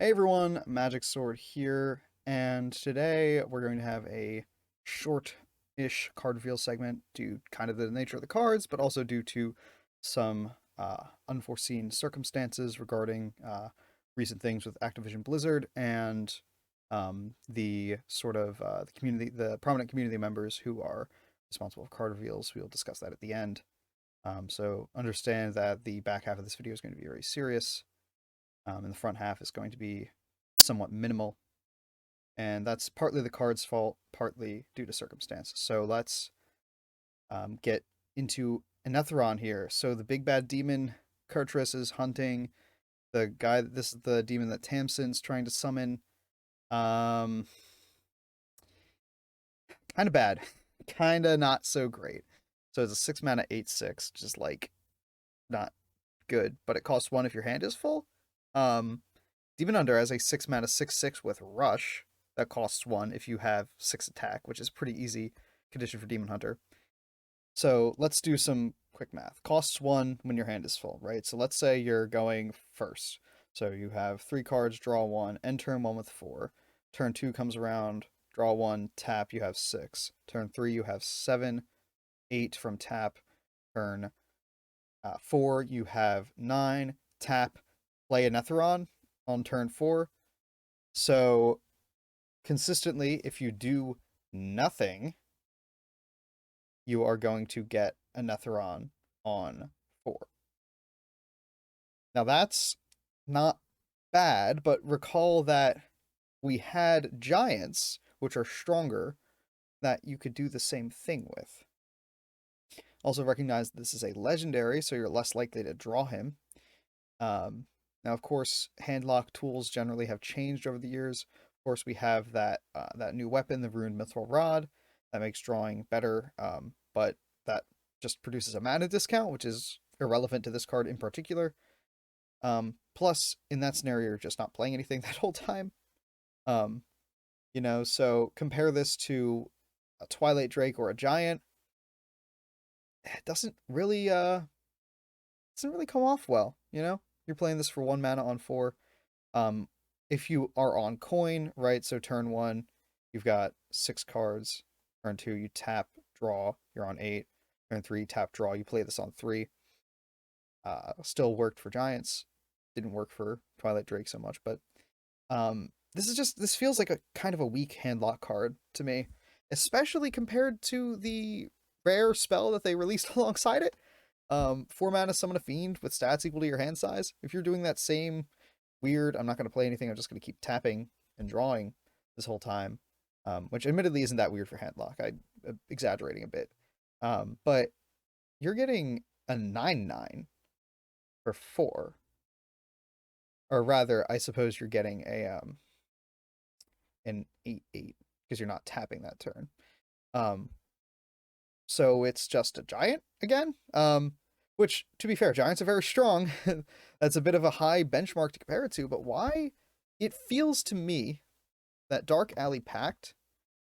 Hey everyone, Magic Sword here, and today we're going to have a short-ish card reveal segment due kind of the nature of the cards, but also due to some unforeseen circumstances regarding recent things with Activision Blizzard and the sort of the community, the prominent community members who are responsible for card reveals. We'll discuss that at the end. So understand that the back half of this video is going to be very serious. And the front half is going to be somewhat minimal. And that's partly the card's fault, partly due to circumstances. So let's get into Anetheron here. So the big bad demon Kurtrus is hunting the guy. This is the demon that Tamsin's trying to summon. Um, kind of bad, kind of not so great. So it's a 6 mana 8/6, just like not good. But it costs 1 if your hand is full. Demon Hunter has a 6 mana 6/6 with Rush that costs 1 if you have 6 attack, which is pretty easy condition for Demon Hunter. So let's do some quick math. Costs 1 when your hand is full, right? So let's say you're going first. So you have 3 cards, draw 1, end turn 1 with 4. Turn 2 comes around, draw 1, tap, you have 6. Turn 3, you have 7, 8 from tap. Turn 4, you have 9, tap, play Anetheron on turn 4. So consistently, if you do nothing, you are going to get Anetheron on 4. Now that's not bad, but recall that we had giants, which are stronger, that you could do the same thing with. Also recognize this is a legendary, so you're less likely to draw him. Now, of course, handlock tools generally have changed over the years. Of course, we have that new weapon, the Ruined Mithril Rod, that makes drawing better, but that just produces a mana discount, which is irrelevant to this card in particular. Plus, in that scenario, you're just not playing anything that whole time. So compare this to a Twilight Drake or a Giant. It doesn't really come off well, You're playing this for 1 mana on 4. If you are on coin, right? So turn 1, you've got 6 cards. Turn 2, you tap, draw, you're on 8. Turn 3, tap, draw, you play this on 3. Still worked for Giants. Didn't work for Twilight Drake so much, but this feels like a kind of a weak handlock card to me, especially compared to the rare spell that they released alongside it. 4 mana summon a fiend with stats equal to your hand size. If you're doing that same weird, I'm not going to play anything, I'm just going to keep tapping and drawing this whole time, which admittedly isn't that weird for handlock. I'm exaggerating a bit. But you're getting a 9/9 for 4. Or rather, I suppose you're getting an 8/8 because you're not tapping that turn. So it's just a giant again. Which, to be fair, giants are very strong. That's a bit of a high benchmark to compare it to, but why? It feels to me that Dark Alley Pact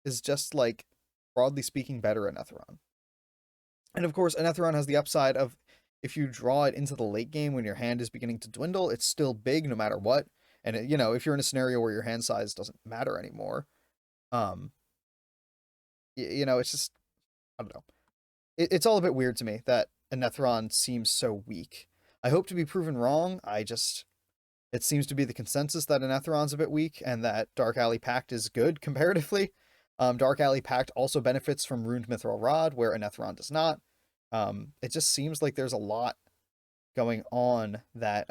is just, like, broadly speaking, better Anetheron. And of course, Anetheron has the upside of if you draw it into the late game when your hand is beginning to dwindle, it's still big no matter what. And, if you're in a scenario where your hand size doesn't matter anymore, um, it's just, I don't know. It's all a bit weird to me that Anetheron seems so weak. I hope to be proven wrong. It seems to be the consensus that Anetheron's a bit weak and that Dark Alley Pact is good comparatively. Dark Alley Pact also benefits from Ruined Mithril Rod, where Anetheron does not. It just seems like there's a lot going on that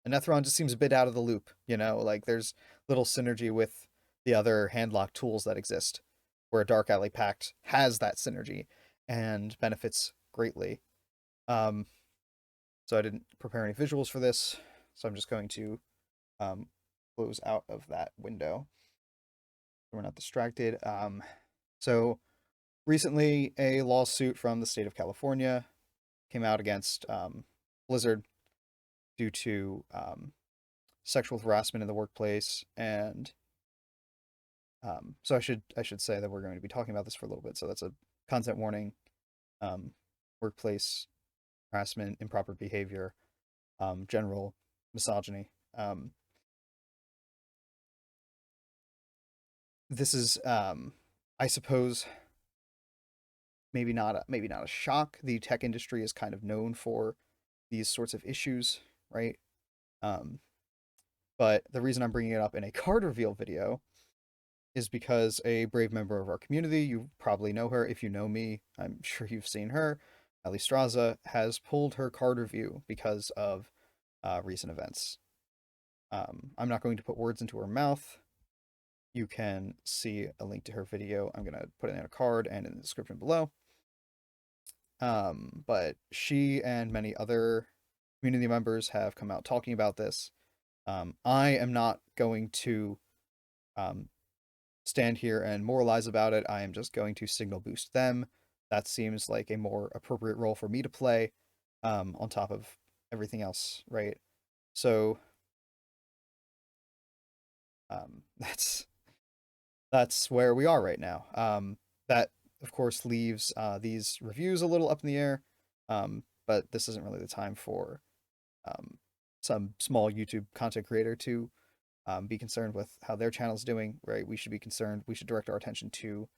Anetheron just seems a bit out of the loop, like there's little synergy with the other handlock tools that exist, where Dark Alley Pact has that synergy and benefits greatly. So I didn't prepare any visuals for this, so I'm just going to close out of that window so we're not distracted. So recently, a lawsuit from the state of California came out against Blizzard due to sexual harassment in the workplace, and so I should say that we're going to be talking about this for a little bit. So that's a content warning, workplace harassment, improper behavior, general misogyny. this is, I suppose, maybe not a shock. The tech industry is kind of known for these sorts of issues, right? Um, but the reason I'm bringing it up in a card reveal video is because a brave member of our community, you probably know her. If you know me, I'm sure you've seen her. Ali Straza has pulled her card review because of recent events. I'm not going to put words into her mouth. You can see a link to her video. I'm going to put it in a card and in the description below. But she and many other community members have come out talking about this. I am not going to um, stand here and moralize about it. I am just going to signal boost them. That seems like a more appropriate role for me to play, on top of everything else, right? So that's where we are right now. That of course leaves these reviews a little up in the air, but this isn't really the time for um, some small YouTube content creator to be concerned with how their channel's doing. Right? We should be concerned. We should direct our attention to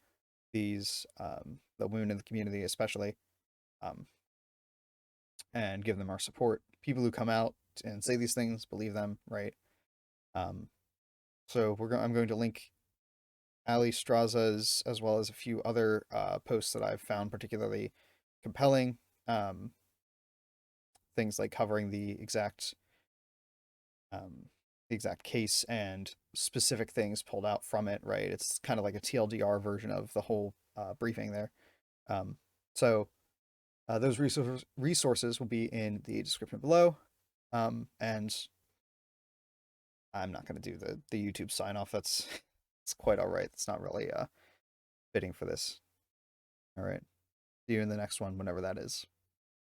these the women in the community, especially, um, and give them our support. People who come out and say these things, believe them, right? Um, so I'm going to link Ali Straza's, as well as a few other posts that I've found particularly compelling. Um, Things like covering the exact case and specific things pulled out from it. Right, it's kind of like a TLDR version of the whole briefing there. Um, so those resources will be in the description below. And I'm not going to do the YouTube sign off. That's it's quite all right. It's not really fitting for this. All right. See you in the next one, whenever that is.